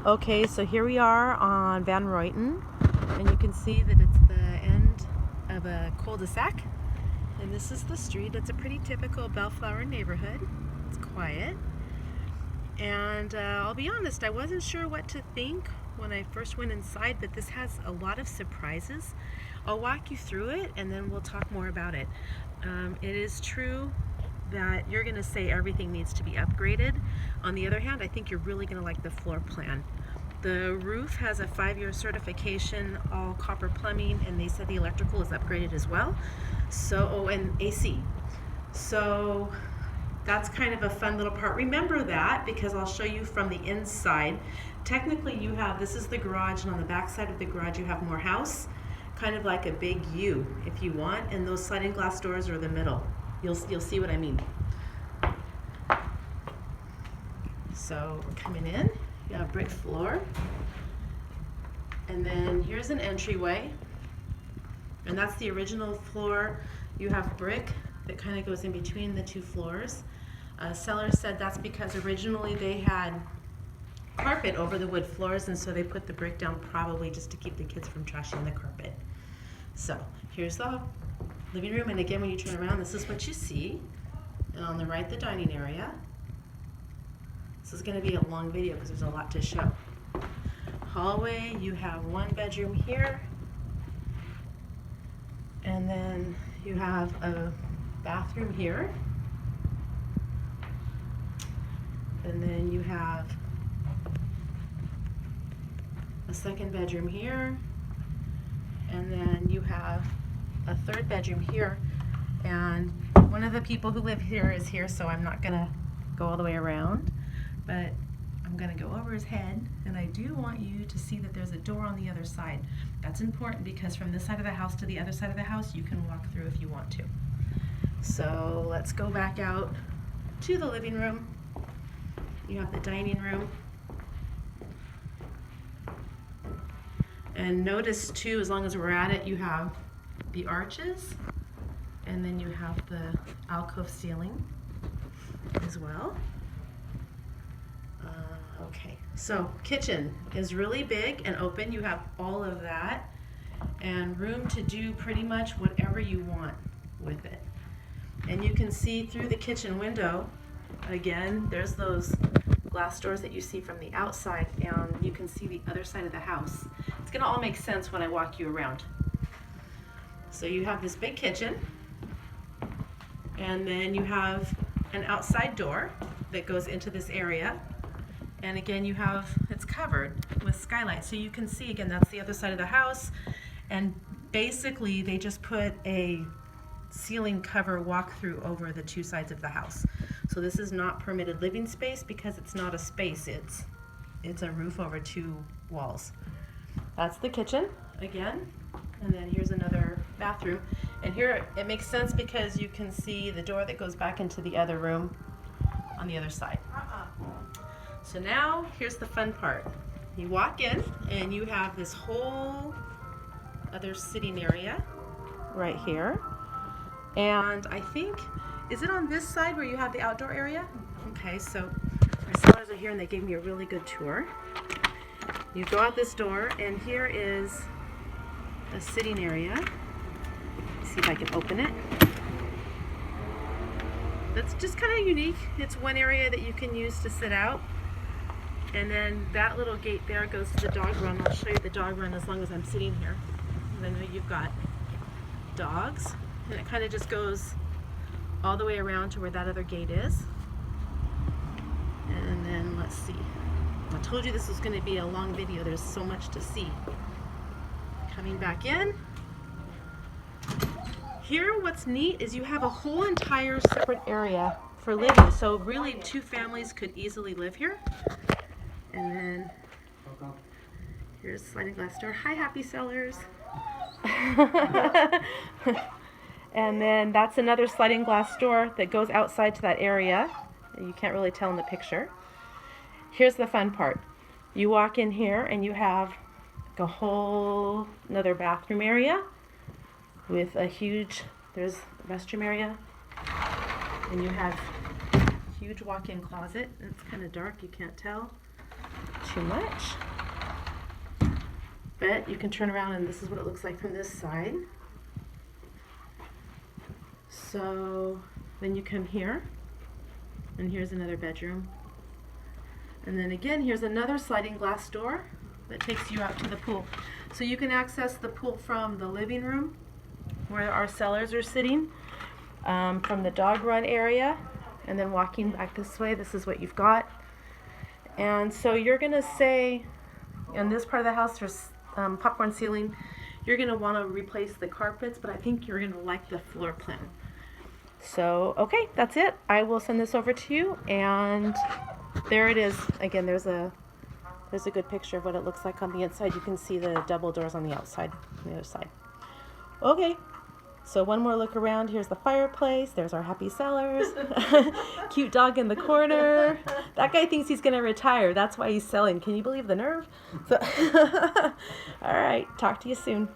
Okay, so here we are on Van Ruiten, and you can see that it's the end of a cul-de-sac. And this is the street. It's a pretty typical Bellflower neighborhood. It's quiet. And I'll be honest, I wasn't sure what to think when I first went inside, but this has a lot of surprises. I'll walk you through it and then we'll talk more about it. It is true that you're going to say everything needs to be upgraded. On the other hand, I think you're really going to like the floor plan. The roof has a 5-year certification, all copper plumbing, and they said the electrical is upgraded as well. So, and AC. So that's kind of a fun little part. Remember that because I'll show you from the inside. Technically you have, this is the garage, and on the back side of the garage you have more house, kind of like a big U if you want, and those sliding glass doors are the middle. You'll see what I mean. So we're coming in, you have brick floor, and then here's an entryway, and that's the original floor. You have brick that kind of goes in between the two floors. Seller said that's because originally they had carpet over the wood floors, and so they put the brick down probably just to keep the kids from trashing the carpet. So here's the living room, and again when you turn around this is what you see, and on the right the dining area. This is going to be a long video because there's a lot to show. Hallway, you have one bedroom here, and then you have a bathroom here, and then you have a second bedroom here, and then you have a third bedroom here. And one of the people who live here is here, so I'm not gonna go all the way around, but I'm gonna go over his head, and I do want you to see that there's a door on the other side. That's important because from this side of the house to the other side of the house you can walk through if you want to. So let's go back out to the living room. You have the dining room. And notice too, as long as we're at it, you have the arches, and then you have the alcove ceiling as well. Okay, so kitchen is really big and open. You have all of that and room to do pretty much whatever you want with it. And you can see through the kitchen window, again, there's those glass doors that you see from the outside, and you can see the other side of the house. It's gonna all make sense when I walk you around. So you have this big kitchen, and then you have an outside door that goes into this area. And again, you have, it's covered with skylight. So you can see, again, that's the other side of the house. And basically they just put a ceiling cover walk-through over the two sides of the house. So this is not permitted living space because it's not a space, it's a roof over two walls. That's the kitchen again, and then here's another bathroom. And here it makes sense because you can see the door that goes back into the other room on the other side. So now here's the fun part. You walk in and you have this whole other sitting area right here. And I think, is it on this side where you have the outdoor area? Okay, so our sellers are here and they gave me a really good tour. You go out this door and here is a sitting area. Let's see if I can open it. That's just kind of unique. It's one area that you can use to sit out. And then that little gate there goes to the dog run. I'll show you the dog run as long as I'm sitting here. And I know you've got dogs. And it kind of just goes all the way around to where that other gate is. And then let's see. I told you this was going to be a long video. There's so much to see. Coming back in. Here what's neat is you have a whole entire separate area for living. So really two families could easily live here. And then here's sliding glass door. Hi, happy sellers. And then that's another sliding glass door that goes outside to that area. You can't really tell in the picture. Here's the fun part. You walk in here and you have a whole another bathroom area with a huge, there's the restroom area, and you have a huge walk-in closet. It's kind of dark, you can't tell. too much. But you can turn around and this is what it looks like from this side. So then you come here, and here's another bedroom. And then again, here's another sliding glass door that takes you out to the pool. So you can access the pool from the living room, where our sellers are sitting, from the dog run area, and then walking back this way, this is what you've got. And so you're gonna say, in this part of the house, there's popcorn ceiling. You're gonna wanna replace the carpets, but I think you're gonna like the floor plan. So, okay, that's it. I will send this over to you, and there it is. Again, there's a good picture of what it looks like on the inside. You can see the double doors on the outside, on the other side. Okay, so one more look around. Here's the fireplace. There's our happy sellers. Cute dog in the corner. That guy thinks he's going to retire. That's why he's selling. Can you believe the nerve? So all right, talk to you soon.